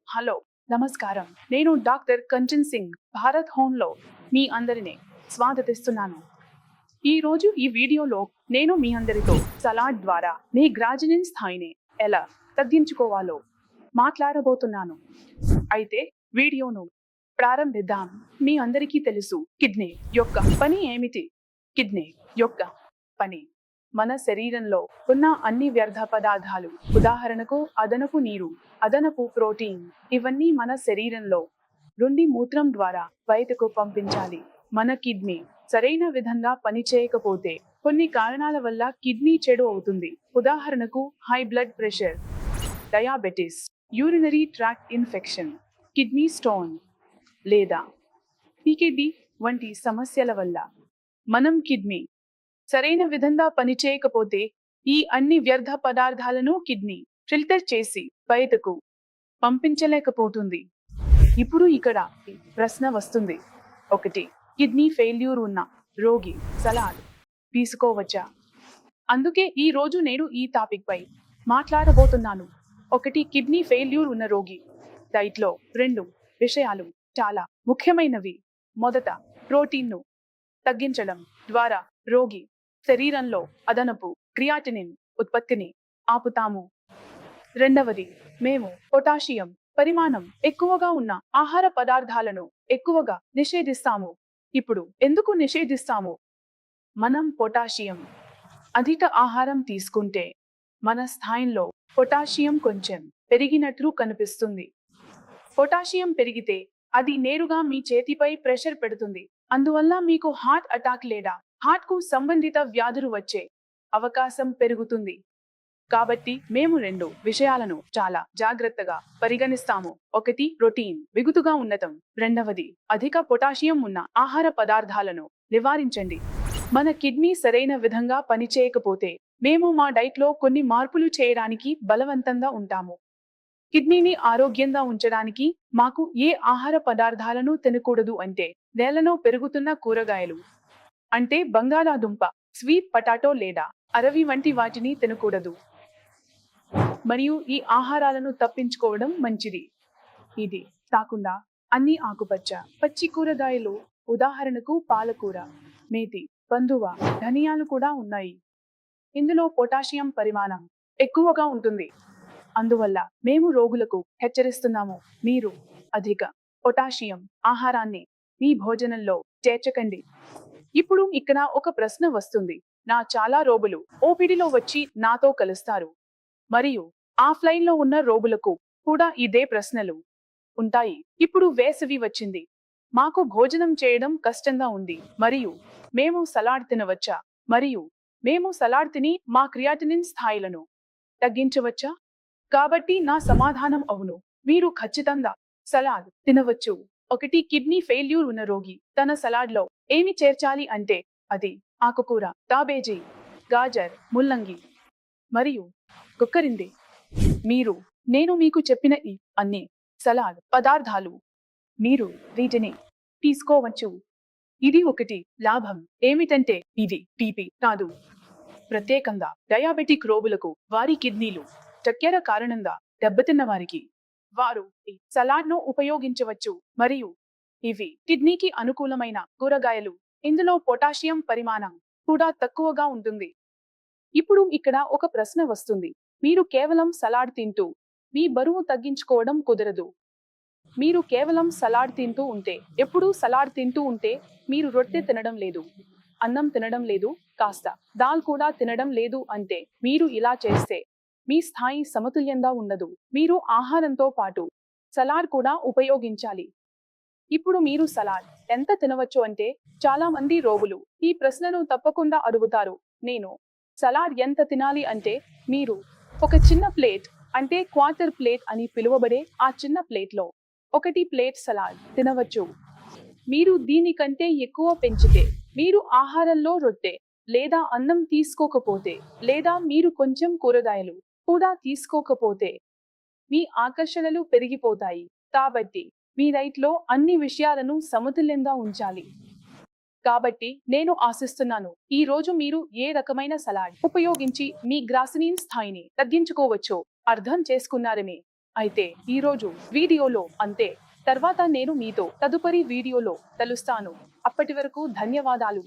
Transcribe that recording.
Hello, నమస్కారం. నేను doctor Kanchan Singh, Bharat హోమ్లో మీ అందరినీ స్వాగతిస్తున్నాను. ఈరోజు ఈ వీడియోలో నేను మీ అందరితో సలాడ్ ద్వారా మీ గ్రాజినిన్ స్థాయిని ఎలా తగ్గించుకోవాలో మాట్లాడబోతున్నాను. అయితే వీడియోను ప్రారంభిద్దాం. మీ అందరికీ తెలుసు, కిడ్నీ యొక్క పని ఏమిటి? కిడ్నీ యొక్క పని మన శరీరంలో ఉన్న అన్ని వ్యర్థ పదార్థాలు, ఉదాహరణకు అదనపు నీరు, అదనపు ప్రోటీన్, ఇవన్నీ మన శరీరంలో నుండి మూత్రం ద్వారా బయటకు పంపించాలి. మన కిడ్నీ సరైన విధంగా పనిచేయకపోతే కొన్ని కారణాల వల్ల కిడ్నీ చెడు అవుతుంది. ఉదాహరణకు high blood pressure, diabetes, urinary tract infection, kidney stone లేదా పీకేడీ వంటి సమస్యల వల్ల. మనం కిడ్నీ సరైన విధంగా పనిచేయకపోతే ఈ అన్ని వ్యర్థ పదార్థాలను కిడ్నీ ఫిల్టర్ చేసి బయటకు పంపించలేకపోతుంది. ఇప్పుడు ఇక్కడ ప్రశ్న వస్తుంది. 1. కిడ్నీ ఫెయిల్యూర్ ఉన్న రోగి సలాడ్ తీసుకోవచ్చా? అందుకే ఈ రోజు నేను ఈ టాపిక్ పై మాట్లాడబోతున్నాను. 1. కిడ్నీ ఫెయిల్యూర్ ఉన్న రోగి డైట్లో 2 విషయాలు చాలా ముఖ్యమైనవి. మొదట, ప్రోటీన్ను తగ్గించడం ద్వారా రోగి శరీరంలో అదనపు క్రియాటినిన్ ఉత్పత్తిని ఆపుతాము. రెండవది, మేము పొటాషియం పరిమాణం ఎక్కువగా ఉన్న ఆహార పదార్థాలను ఎక్కువగా నిషేధిస్తాము. ఇప్పుడు ఎందుకు నిషేధిస్తాము? మనం పొటాషియం అధిక ఆహారం తీసుకుంటే మన స్థాయిలో పొటాషియం కొంచెం పెరిగినట్లు కనిపిస్తుంది. పొటాషియం పెరిగితే అది నేరుగా మీ చేతిపై ప్రెషర్ పెడుతుంది. అందువల్ల మీకు హార్ట్ అటాక్ లేదా హార్ట్కు సంబంధిత వ్యాధులు వచ్చే అవకాశం పెరుగుతుంది. కాబట్టి మేము 2 విషయాలను చాలా జాగ్రత్తగా పరిగణిస్తాము. 1. ప్రోటీన్ బిగుతుగా ఉన్నతం. రెండవది, అధిక పొటాషియం ఉన్న ఆహార పదార్థాలను నివారించండి. మన కిడ్నీ సరైన విధంగా పనిచేయకపోతే మేము మా డైట్లో కొన్ని మార్పులు చేయడానికి బలవంతంగా ఉంటాము. కిడ్నీని ఆరోగ్యంగా ఉంచడానికి మాకు ఏ ఆహార పదార్థాలను తినకూడదు అంటే, నేలలో పెరుగుతున్న కూరగాయలు అంటే బంగాళాదుంప, స్వీట్ పొటాటో లేదా అరవి వంటి వాటిని తినకూడదు. మరియు ఈ ఆహారాలను తప్పించుకోవడం మంచిది. ఇది కాకుండా అన్ని ఆకుపచ్చ, పచ్చి కూరగాయలు, ఉదాహరణకు పాలకూర, మేతి, పందువ, ధనియాలు కూడా ఉన్నాయి. ఇందులో పొటాషియం పరిమాణం ఎక్కువగా ఉంటుంది. అందువల్ల మేము రోగులకు హెచ్చరిస్తున్నాము, మీరు అధిక పొటాషియం ఆహారాన్ని మీ భోజనంలో చేర్చకండి. ఇప్పుడు ఇక్కడ ఒక ప్రశ్న వస్తుంది. నా చాలా రోగులు ఓపీడీలో వచ్చి నాతో కలుస్తారు, మరియు ఆఫ్లైన్లో ఉన్న రోగులకు కూడా ఇదే ప్రశ్నలు ఉంటాయి. ఇప్పుడు వేసవి వచ్చింది, మాకు భోజనం చేయడం కష్టంగా ఉంది, మరియు మేము సలాడ్ తినవచ్చా? మరియు మేము సలాడ్ తిని మా క్రియాటినిన్ స్థాయిలను తగ్గించవచ్చా? కాబట్టి నా సమాధానం అవును. మీరు ఖచ్చితంగా సలాడ్ తినవచ్చు. 1. కిడ్నీ ఫెయిల్యూర్ ఉన్న రోగి తన సలాడ్లో ఏమి చేర్చాలి అంటే, అది ఆకుకూర, క్యాబేజీ, గాజర్, ముల్లంగి మరియు కుక్కరింది. నేను మీకు చెప్పిన ఈ అన్ని సలాడ్ పదార్థాలు మీరు వీటిని తీసుకోవచ్చు. ఇది 1 లాభం ఏమిటంటే ఇది టీపీ కాదు. ప్రత్యేకంగా డయాబెటిక్ రోగులకు, వారి కిడ్నీలు చక్కెర కారణంగా దెబ్బతిన్న వారికి వారు ఈ సలాడ్ను ఉపయోగించవచ్చు. మరియు ఇవి కిడ్నీకి అనుకూలమైన కూరగాయలు. ఇందులో పొటాషియం పరిమాణం కూడా తక్కువగా ఉంటుంది. ఇప్పుడు ఇక్కడ ఒక ప్రశ్న వస్తుంది. మీరు కేవలం సలాడ్ తింటూ మీ బరువు తగ్గించుకోవడం కుదరదు. మీరు కేవలం సలాడ్ తింటూ ఉంటే, ఎప్పుడూ సలాడ్ తింటూ ఉంటే, మీరు రొట్టె తినడం లేదు, అన్నం తినడం లేదు, కాస్త దాల్ కూడా తినడం లేదు అంటే, మీరు ఇలా చేస్తే మీ స్థాయి సమతుల్యంగా ఉండదు. మీరు ఆహారంతో పాటు సలాడ్ కూడా ఉపయోగించాలి. ఇప్పుడు మీరు సలాడ్ ఎంత తినవచ్చు అంటే, చాలా మంది రోగులు ఈ ప్రశ్నను తప్పకుండా అడుగుతారు. నేను సలాడ్ ఎంత తినాలి అంటే, మీరు ఒక చిన్న ప్లేట్ అంటే క్వార్టర్ ప్లేట్ అని పిలువబడే ఆ చిన్న ప్లేట్లో 1 ప్లేట్ సలాడ్ తినవచ్చు. మీరు దీనికంటే ఎక్కువ పెంచితే, మీరు ఆహారంలో రొట్టె లేదా అన్నం తీసుకోకపోతే, లేదా మీరు కొంచెం కూరగాయలు కూడా తీసుకోకపోతే, మీ ఆకర్షణలు పెరిగిపోతాయి. కాబట్టి మీ డైట్లో అన్ని విషయాలను సమతుల్యంగా ఉంచాలి. కాబట్టి నేను ఆశిస్తున్నాను, ఈ రోజు మీరు ఏ రకమైన సలాడ్ ఉపయోగించి మీ గ్రాసినిన్ స్థాయిని తగ్గించుకోవచ్చో అర్థం చేసుకున్నారని అయితే ఈరోజు వీడియోలో అంతే. తర్వాత నేను మీతో తదుపరి వీడియోలో కలుస్తాను. అప్పటి వరకు ధన్యవాదాలు.